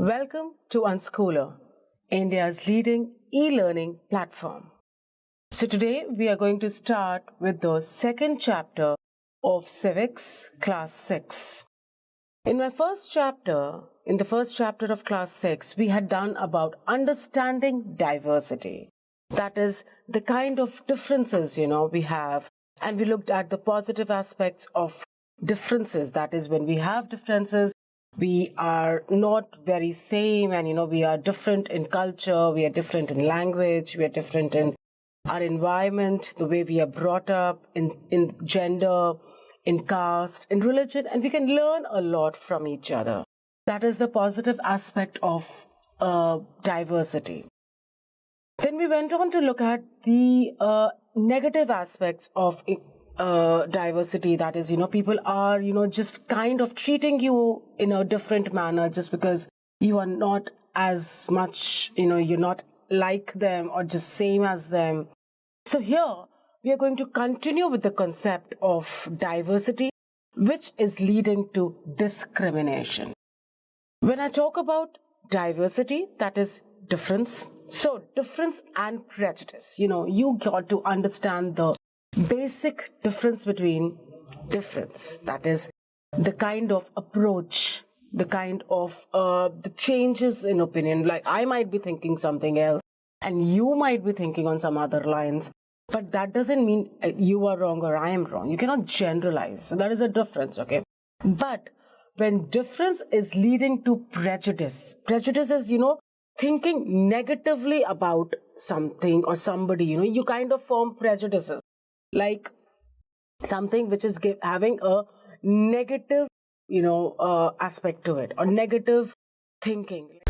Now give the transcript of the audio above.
Welcome to Unskooler, India's leading e-learning platform. So today we are going to start with the second chapter of Civics Class 6. In the first chapter of Class 6, we had done about understanding diversity. That is the kind of differences, we have. And we looked at the positive aspects of differences. That is, when we have differences, we are not very same, and we are different in culture, we are different in language, we are different in our environment, the way we are brought up, in gender, in caste, in religion, and we can learn a lot from each other. That is the positive aspect of diversity. Then we went on to look at the negative aspects of diversity. That is, people are, just kind of treating you in a different manner just because you are not as much, you're not like them or just same as them. So here we are going to continue with the concept of diversity, which is leading to discrimination. When I talk about diversity, that is difference. So difference and prejudice, you got to understand the basic difference between difference. That is the kind of approach, the kind of the changes in opinion. Like I might be thinking something else and you might be thinking on some other lines. But that doesn't mean you are wrong or I am wrong. You cannot generalize. So that is a difference, okay? But when difference is leading to prejudice is, thinking negatively about something or somebody, you kind of form prejudices. Like something which is having a negative, aspect to it or negative thinking.